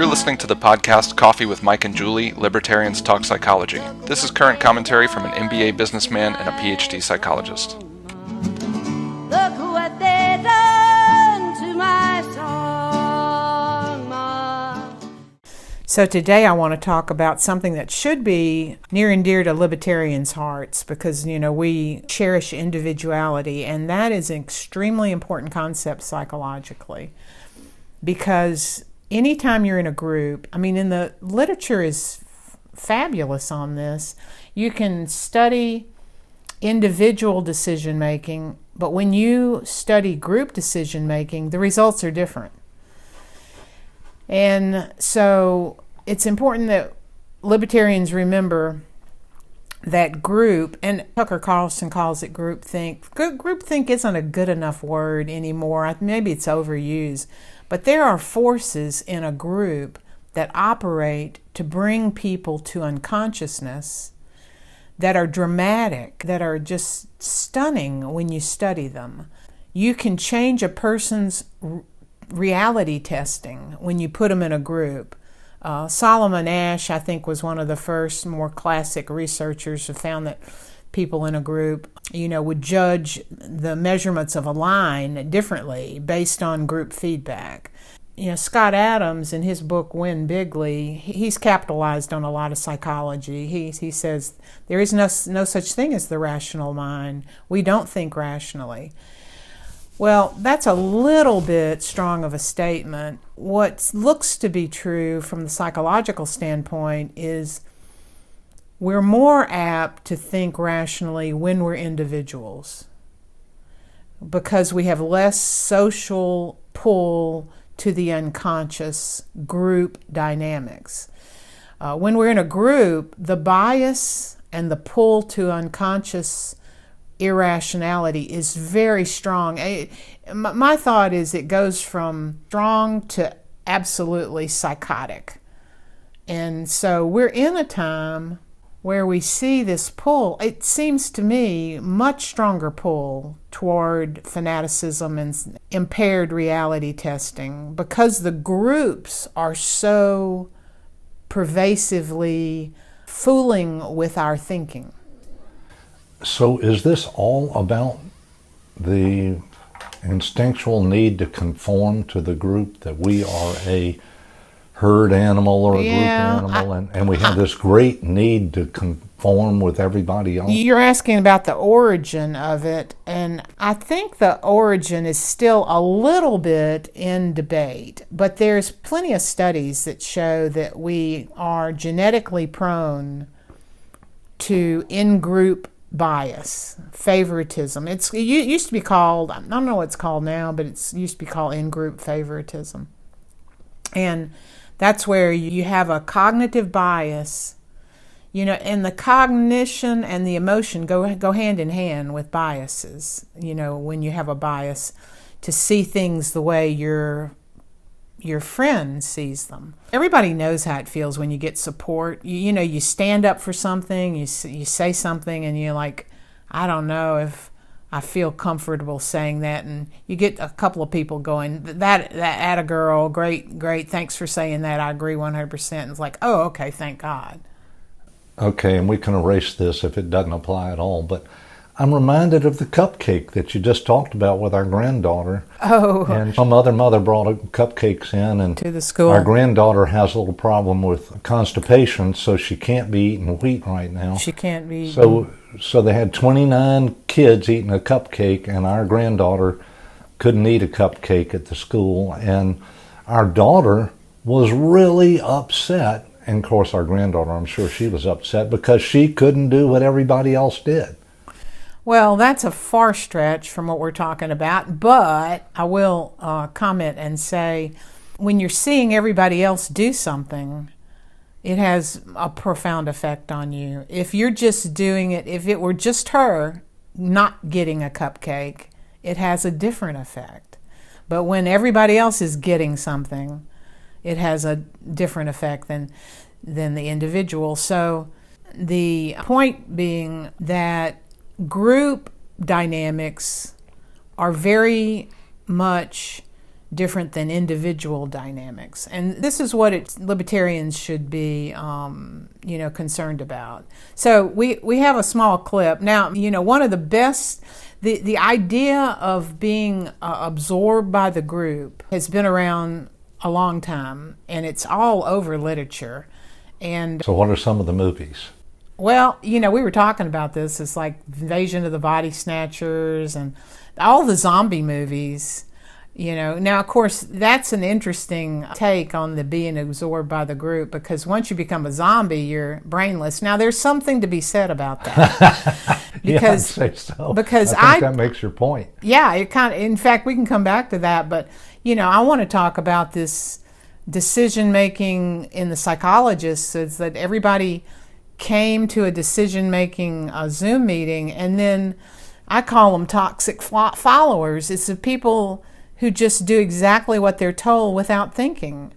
You're listening to the podcast Coffee with Mike and Julie, Libertarians Talk Psychology. This is current commentary from an MBA businessman and a PhD psychologist. Look what they done to my song, Ma. So today I want to talk about something that should be near and dear to libertarians' hearts because, we cherish individuality, and that is an extremely important concept psychologically. Because anytime you're in a group, in the literature is fabulous on this. You can study individual decision making, but when you study group decision making, the results are different. And so it's important that libertarians remember that group, and Tucker Carlson calls it groupthink. Groupthink isn't a good enough word anymore. Maybe it's overused. But there are forces in a group that operate to bring people to unconsciousness that are dramatic, that are just stunning when you study them. You can change a person's reality testing when you put them in a group. Solomon Asch, I think, was one of the first more classic researchers who found that people in a group, would judge the measurements of a line differently based on group feedback. Scott Adams, in his book Win Bigly, he's capitalized on a lot of psychology. He says there is no such thing as the rational mind. We don't think rationally. Well, that's a little bit strong of a statement. What looks to be true from the psychological standpoint is we're more apt to think rationally when we're individuals because we have less social pull to the unconscious group dynamics. When we're in a group, the bias and the pull to unconscious irrationality is very strong. My thought is it goes from strong to absolutely psychotic. And so we're in a time where we see this pull, it seems to me, much stronger pull toward fanaticism and impaired reality testing because the groups are so pervasively fooling with our thinking. So is this all about the instinctual need to conform to the group, that we are a herd animal or a group animal, and we have this great need to conform with everybody else? You're asking about the origin of it, and I think the origin is still a little bit in debate, but there's plenty of studies that show that we are genetically prone to in-group bias, favoritism. It used to be called, I don't know what it's called now, but it used to be called in-group favoritism. And that's where you have a cognitive bias, and the cognition and the emotion go hand in hand with biases. When you have a bias to see things the way your friend sees them. Everybody knows how it feels when you get support. You stand up for something, you say something, and you're like, I don't know if I feel comfortable saying that, and you get a couple of people going, that atta girl, great, thanks for saying that, I agree 100%. And it's like, oh, okay, thank God. Okay, and we can erase this if it doesn't apply at all, but I'm reminded of the cupcake that you just talked about with our granddaughter. Oh. And some other mother brought cupcakes in, and to the school. Our granddaughter has a little problem with constipation, so she can't be eating wheat right now. She can't be eating. So they had 29 kids eating a cupcake, and our granddaughter couldn't eat a cupcake at the school. And our daughter was really upset. And of course, our granddaughter, I'm sure she was upset because she couldn't do what everybody else did. Well, that's a far stretch from what we're talking about, but I will comment and say when you're seeing everybody else do something, it has a profound effect on you. If you're just doing it, if it were just her not getting a cupcake, it has a different effect. But when everybody else is getting something, it has a different effect than the individual. So the point being that group dynamics are very much different than individual dynamics. And this is what libertarians should be, concerned about. So we have a small clip. Now, one of the best, the idea of being absorbed by the group has been around a long time, and it's all over literature. And so what are some of the movies? Well, we were talking about this. It's like Invasion of the Body Snatchers and all the zombie movies. Now, of course, that's an interesting take on the being absorbed by the group, because once you become a zombie, you're brainless. Now, there's something to be said about that. Because, yeah, I'd say so. Because I think that makes your point. Yeah, in fact, we can come back to that. But, I want to talk about this decision-making in the psychologists, is that everybody came to a decision-making Zoom meeting, and then I call them toxic followers. It's the people who just do exactly what they're told without thinking.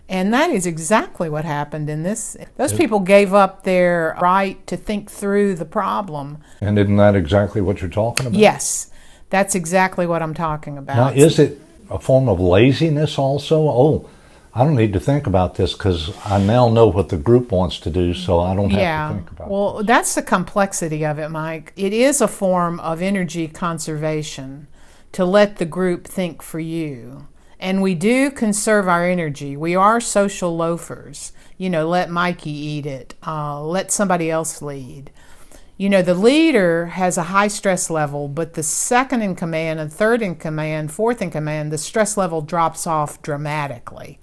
And that is exactly what happened in this. Those people gave up their right to think through the problem. And isn't that exactly what you're talking about? Yes, that's exactly what I'm talking about. Now, is it a form of laziness also? Oh, I don't need to think about this because I now know what the group wants to do, so I don't have to think about it. Well, that's the complexity of it, Mike. It is a form of energy conservation to let the group think for you. And we do conserve our energy. We are social loafers. Let Mikey eat it. Let somebody else lead. The leader has a high stress level, but the second in command and third in command, fourth in command, the stress level drops off dramatically.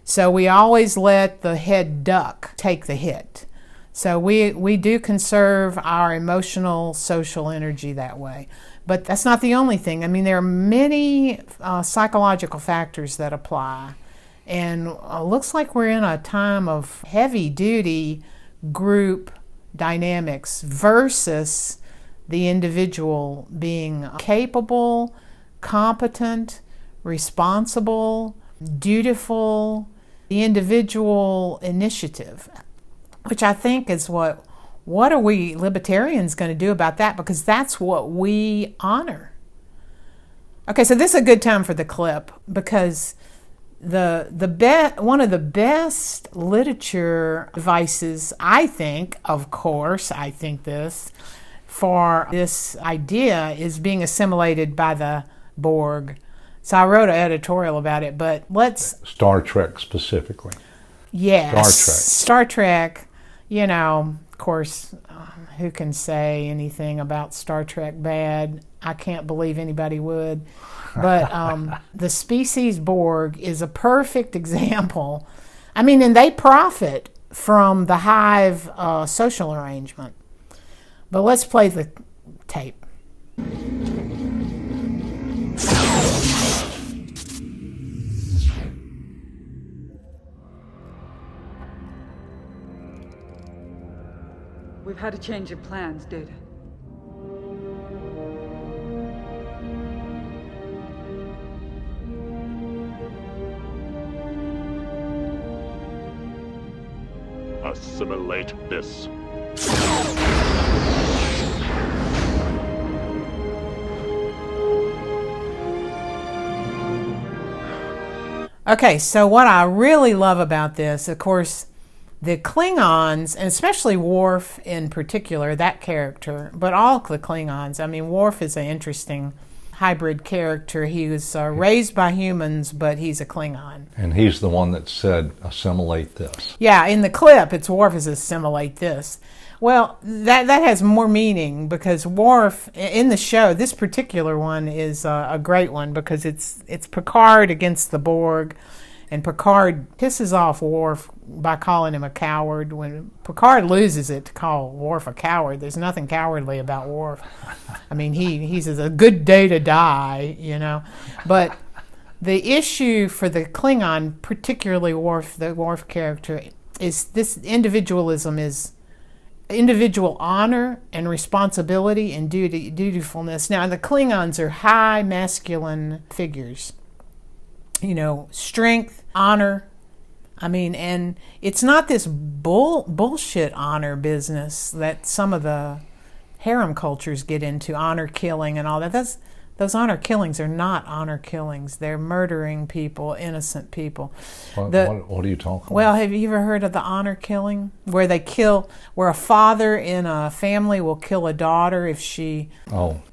So we always let the head duck take the hit. So we do conserve our emotional, social energy that way. But that's not the only thing. I mean, there are many psychological factors that apply. And it looks like we're in a time of heavy-duty group dynamics versus the individual being capable, competent, responsible, dutiful, the individual initiative, which I think is what are we libertarians going to do about that? Because that's what we honor. Okay, so this is a good time for the clip, because one of the best literature devices, I think this, for this idea is being assimilated by the Borg. So I wrote an editorial about it, but let's... Star Trek specifically. Yes. Star Trek, of course, who can say anything about Star Trek bad? I can't believe anybody would. But the species Borg is a perfect example. I mean, and they profit from the hive social arrangement. But let's play the tape. We've had a change in plans, Data. Assimilate this. Okay, so what I really love about this, of course, the Klingons, and especially Worf in particular, that character, but all the Klingons. I mean, Worf is an interesting hybrid character. He was raised by humans, but he's a Klingon. And he's the one that said, assimilate this. Yeah, in the clip, it's Worf is assimilate this. Well, that has more meaning, because Worf, in the show, this particular one is a great one, because it's Picard against the Borg. And Picard pisses off Worf by calling him a coward. When Picard loses it to call Worf a coward, there's nothing cowardly about Worf. I mean, he says, a good day to die, But the issue for the Klingon, particularly Worf, the Worf character, is this individualism is individual honor and responsibility and dutifulness. Now, the Klingons are high masculine figures. Strength, honor. I mean, and it's not this bullshit honor business that some of the harem cultures get into, honor killing and all that. Those honor killings are not honor killings. They're murdering people, innocent people. What are you talking about? Well, have you ever heard of the honor killing? Where a father in a family will kill a daughter if she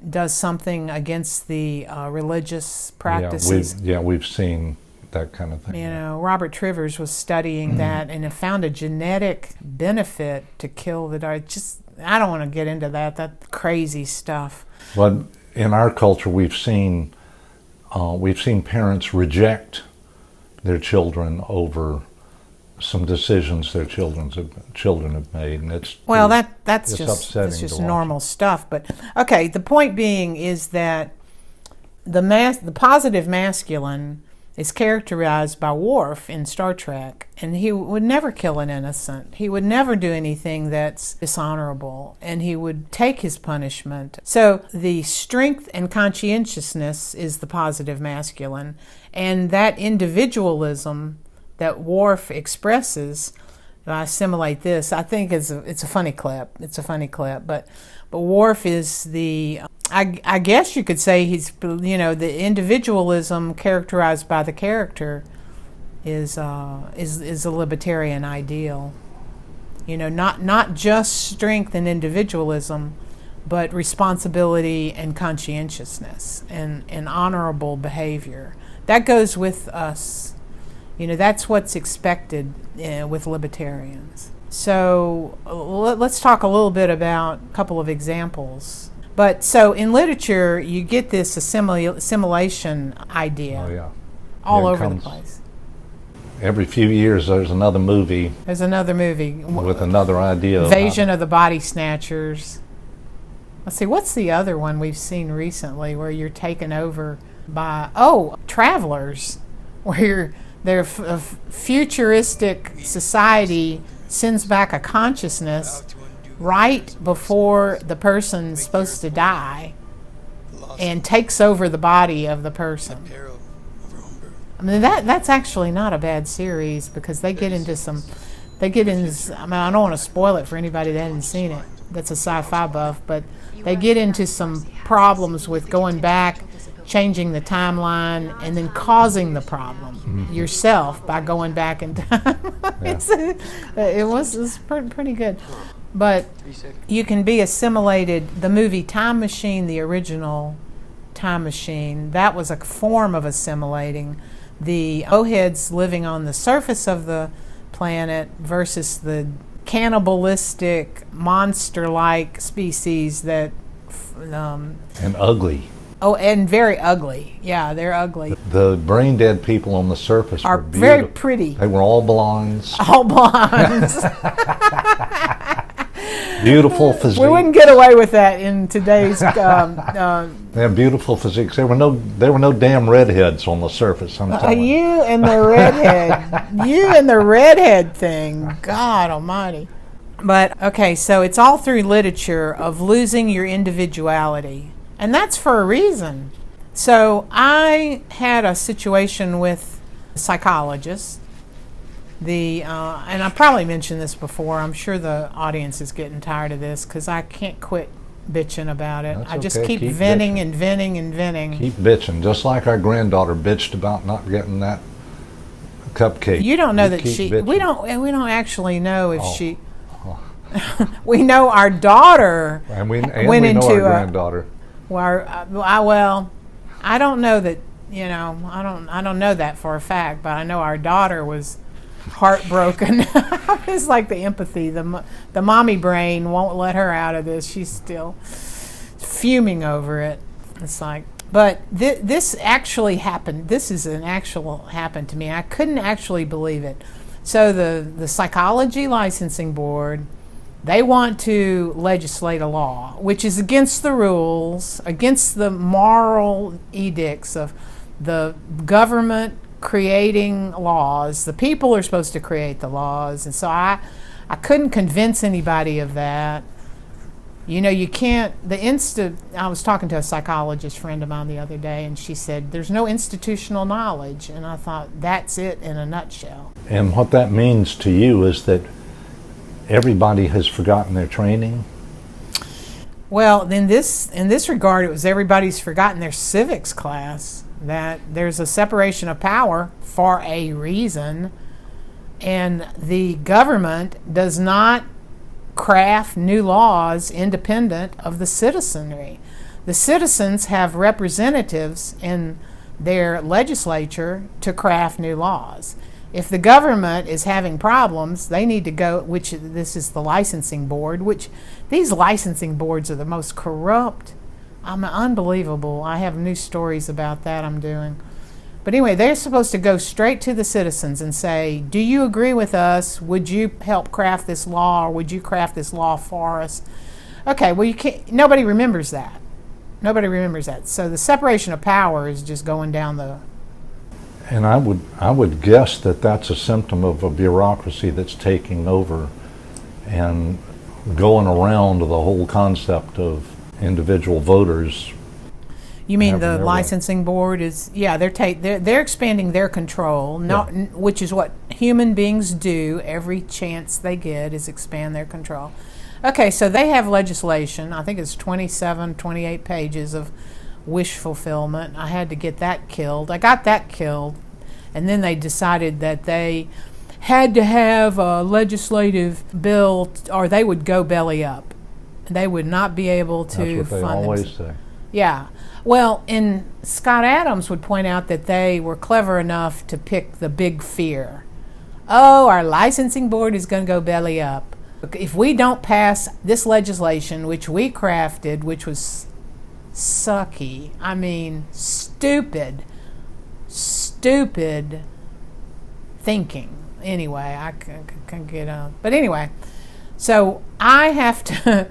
does something against the religious practices. We've seen that kind of thing. You know, Robert Trivers was studying that and found a genetic benefit to kill the daughter. I don't want to get into that. That's crazy stuff. But in our culture, we've seen parents reject their children over some decisions their children have made, and that's just normal stuff. But okay, the point being is that the positive masculine is characterized by Worf in Star Trek, and he would never kill an innocent. He would never do anything that's dishonorable, and he would take his punishment. So the strength and conscientiousness is the positive masculine, and that individualism that Worf expresses, I assimilate this, I think it's a funny clip. It's a funny clip, but Worf is I guess you could say he's, the individualism characterized by the character is a libertarian ideal. Not just strength and individualism, but responsibility and conscientiousness and honorable behavior. That goes with us. That's what's expected with libertarians. So let's talk a little bit about a couple of examples. But so in literature, you get this assimilation idea all over the place. Every few years, there's another movie. There's another movie with another idea. Invasion of the Body Snatchers. Let's see, what's the other one we've seen recently where you're taken over by Travelers, where a futuristic society sends back a consciousness right before the person's supposed to die and takes over the body of the person. I mean, that's actually not a bad series because they get into I don't want to spoil it for anybody that hasn't seen it, that's a sci-fi buff, but they get into some problems with going back, changing the timeline, and then causing the problem yourself by going back in time. It was pretty good. But you can be assimilated. The movie Time Machine, the original Time Machine, that was a form of assimilating the O-heads living on the surface of the planet versus the cannibalistic, monster-like species that... and ugly. Oh, and very ugly. Yeah, they're ugly. The brain-dead people on the surface are were very pretty. They were all blondes. All blondes. Beautiful physique. We wouldn't get away with that in today's. They have beautiful physiques. There were no damn redheads on the surface. You and the redhead. You and the redhead thing. God Almighty. But okay, so it's all through literature of losing your individuality, and that's for a reason. So I had a situation with a psychologist. And I probably mentioned this before. I'm sure the audience is getting tired of this because I can't quit bitching about it. That's I just okay. keep venting and venting and venting. Keep bitching, just like our granddaughter bitched about not getting that cupcake. You don't know that she. Bitching. We don't actually know if she. We know our daughter and we went know into our granddaughter. I don't know that. I don't know that for a fact, but I know our daughter was heartbroken. It's like the empathy, the mommy brain won't let her out of this. She's still fuming over it. It's like, but this actually happened. This is an actual happened to me. I couldn't actually believe it. So the psychology licensing board, they want to legislate a law which is against the rules, against the moral edicts of the government creating laws. The people are supposed to create the laws, and so I couldn't convince anybody of that. You can't. I was talking to a psychologist friend of mine the other day, and she said there's no institutional knowledge, and I thought that's it in a nutshell. And what that means to you is that everybody has forgotten their training. Well, in this regard, it was everybody's forgotten their civics class that there's a separation of power for a reason, and the government does not craft new laws independent of the citizenry. The citizens have representatives in their legislature to craft new laws. If the government is having problems, they need to go, which this is the licensing board, which these licensing boards are the most corrupt. Unbelievable. I have new stories about that I'm doing. But anyway, they're supposed to go straight to the citizens and say, do you agree with us? Would you help craft this law, or would you craft this law for us? Okay, well, you can't, nobody remembers that. Nobody remembers that. So the separation of power is just going down the... And I would guess that that's a symptom of a bureaucracy that's taking over and going around the whole concept of individual voters. You mean the licensing board is? Yeah, they're expanding their control, which is what human beings do every chance they get, is expand their control. Okay, so they have legislation. I think it's 27, 28 pages of wish fulfillment. I had to get that killed. I got that killed, and then they decided that they had to have a legislative bill, or they would go belly up. They would not be able to That's what they fund always themselves. say. Yeah. Well, and Scott Adams would point out that they were clever enough to pick the big fear. Oh, our licensing board is going to go belly up. If we don't pass this legislation, which we crafted, which was sucky, I mean, stupid thinking. Anyway, I can get on. But anyway, so I have to...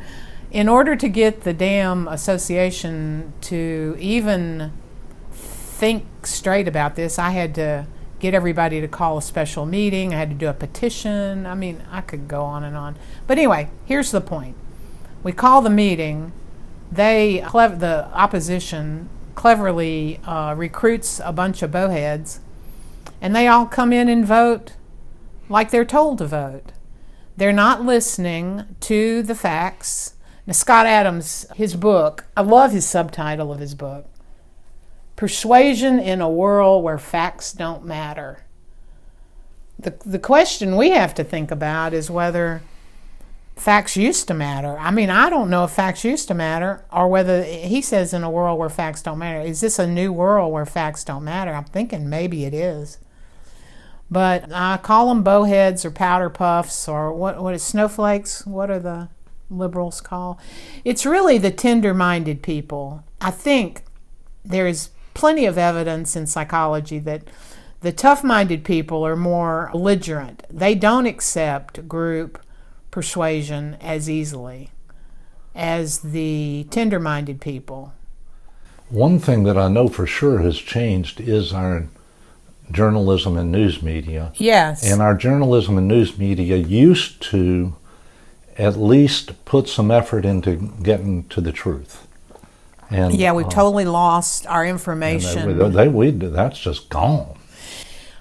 In order to get the damn association to even think straight about this, I had to get everybody to call a special meeting. I had to do a petition. I mean, I could go on and on. But anyway, here's the point. We call the meeting. The opposition cleverly recruits a bunch of bowheads, and they all come in and vote like they're told to vote. They're not listening to the facts. Now, Scott Adams, his book, I love his subtitle of his book, Persuasion in a World Where Facts Don't Matter. The question we have to think about is whether facts used to matter. I mean, I don't know if facts used to matter, or whether, he says in a world where facts don't matter. Is this a new world where facts don't matter? I'm thinking maybe it is. But I call them bowheads or powder puffs, or what is snowflakes? What are the liberals call? It's really the tender-minded people. I think there is plenty of evidence in psychology that the tough-minded people are more belligerent. They don't accept group persuasion as easily as the tender-minded people. One thing that I know for sure has changed is our journalism and news media. Yes. And our journalism and news media used to at least put some effort into getting to the truth. And yeah, we've totally lost our information. That's just gone.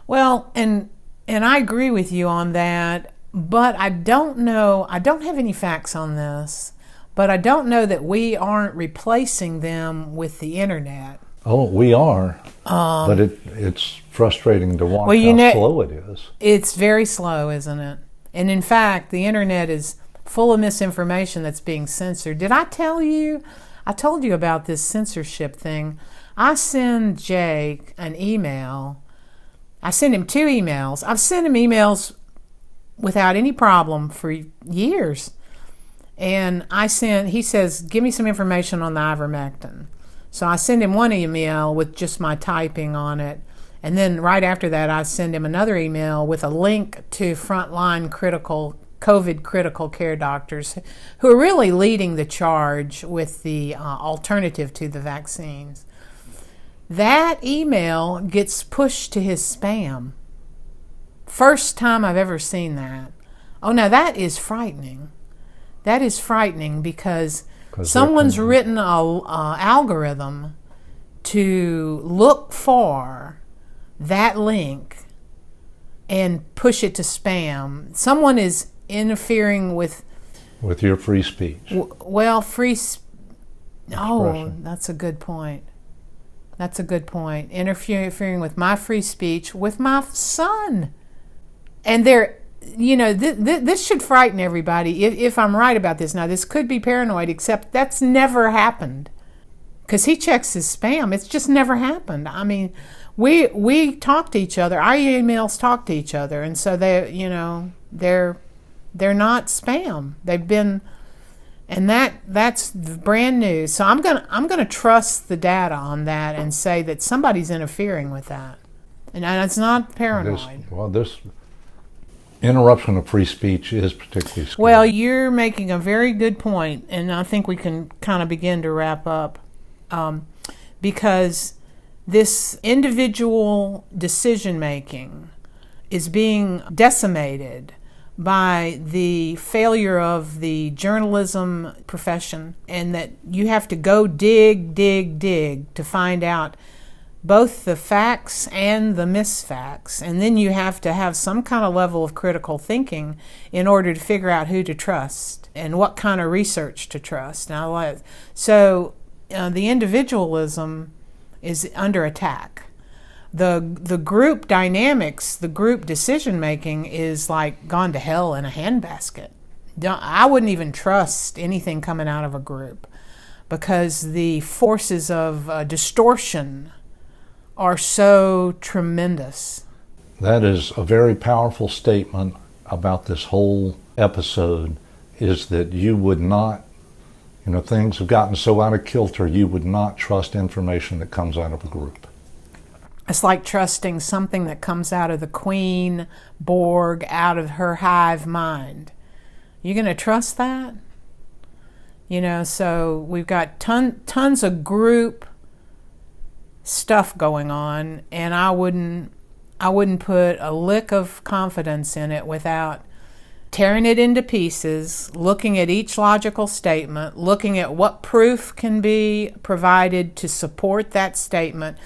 Well, and I agree with you on that, but I don't know, I don't have any facts on this, but I don't know that we aren't replacing them with the internet. Oh, we are, but it's frustrating to watch how slow it is. It's very slow, isn't it? And in fact, the internet is full of misinformation that's being censored. Did I tell you? I told you about this censorship thing. I send Jake an email. I send him 2 emails. I've sent him emails without any problem for years. And he says, give me some information on the ivermectin. So I send him one email with just my typing on it. And then right after that, I send him another email with a link to frontline COVID critical care doctors who are really leading the charge with the alternative to the vaccines. That email gets pushed to his spam. First time I've ever seen that. Oh, now that is frightening. That is frightening because someone's written an algorithm to look for that link and push it to spam. Someone is interfering with your free speech. Well, free Oh, that's a good point. That's a good point. Interfering with my free speech with my son. And this should frighten everybody if I'm right about this. Now, this could be paranoid, except that's never happened. Because he checks his spam. It's just never happened. I mean, we talk to each other. Our emails talk to each other. And so they're not spam. They've been... And that's brand new. So I'm gonna trust the data on that and say that somebody's interfering with that, and it's not paranoid. This interruption of free speech is particularly scary. Well, you're making a very good point, and I think we can kind of begin to wrap up, because this individual decision making is being decimated by the failure of the journalism profession, and that you have to go dig to find out both the facts and the misfacts, and then you have to have some kind of level of critical thinking in order to figure out who to trust and what kind of research to trust. Now, so the individualism is under attack. The group dynamics, the group decision making is like gone to hell in a handbasket. I wouldn't even trust anything coming out of a group, because the forces of distortion are so tremendous. That is a very powerful statement about this whole episode, is that you would not, things have gotten so out of kilter, you would not trust information that comes out of a group. It's like trusting something that comes out of the Queen Borg, out of her hive mind. You going to trust that? So we've got tons of group stuff going on, and I wouldn't put a lick of confidence in it without tearing it into pieces, looking at each logical statement, looking at what proof can be provided to support that statement.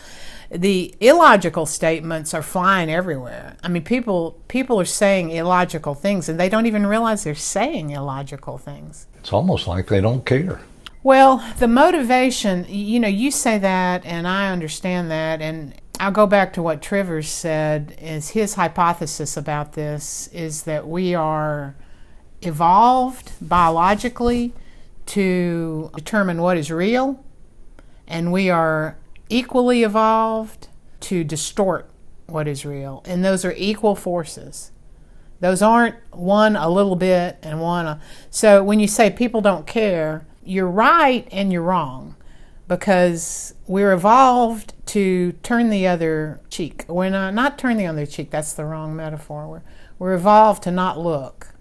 The illogical statements are flying everywhere. I mean, people are saying illogical things, and they don't even realize they're saying illogical things. It's almost like they don't care. Well, the motivation, you say that, and I understand that, and I'll go back to what Trivers said, is his hypothesis about this is that we are evolved biologically to determine what is real, and we are equally evolved to distort what is real. And those are equal forces. Those aren't one a little bit and one so when you say people don't care, you're right and you're wrong, because we're evolved to turn the other cheek. We're not turn the other cheek, that's the wrong metaphor. We're evolved to not look,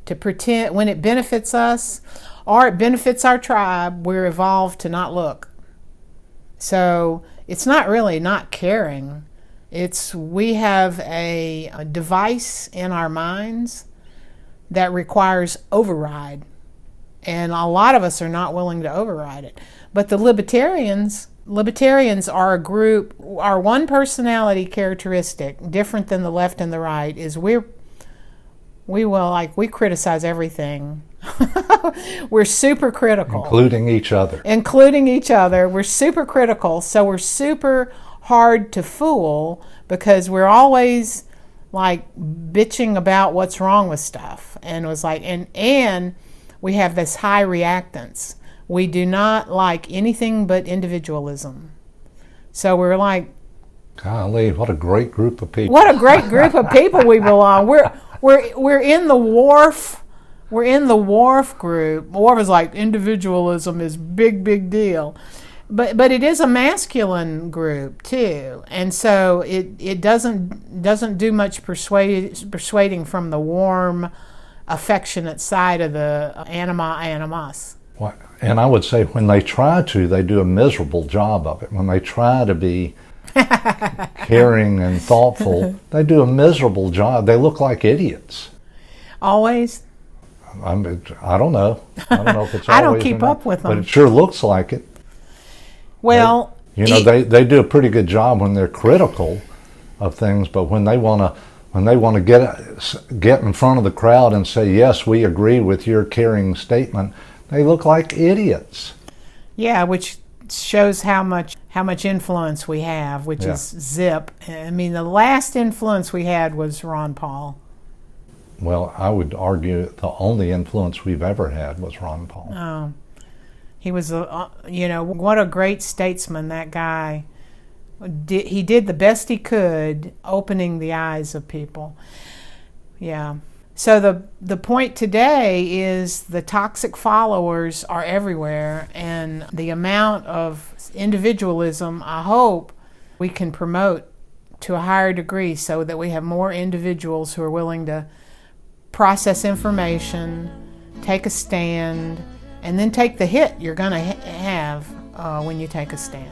to pretend when it benefits us or it benefits our tribe, we're evolved to not look. So it's not really not caring. It's we have a device in our minds that requires override. And a lot of us are not willing to override it. But the libertarians are a group, our one personality characteristic, different than the left and the right, is we criticize everything. We're super critical. Including each other. We're super critical, so we're super hard to fool, because we're always like bitching about what's wrong with stuff. And it was like, and we have this high reactance. We do not like anything but individualism. So we're like, golly, what a great group of people. What a great group of people we belong. We're in the wharf. We're in the wharf group. Wharf is like individualism is big deal. But it is a masculine group too. And so it doesn't do much persuading from the warm, affectionate side of the animus. And I would say when they try to, they do a miserable job of it. When they try to be caring and thoughtful, they do a miserable job. They look like idiots. Always? I don't know. I don't know if it's always. I don't keep up with them. But it sure looks like it. Well, they do a pretty good job when they're critical of things, but when they want to get in front of the crowd and say, yes, we agree with your caring statement, they look like idiots. Yeah, which shows how much influence we have, which Yeah. is zip. I mean, the last influence we had was Ron Paul. Well, I would argue the only influence we've ever had was Ron Paul. Oh, he was what a great statesman that guy. He did the best he could, opening the eyes of people. Yeah. So the point today is the toxic followers are everywhere, and the amount of individualism, I hope we can promote to a higher degree so that we have more individuals who are willing to process information, take a stand, and then take the hit you're going to have when you take a stand.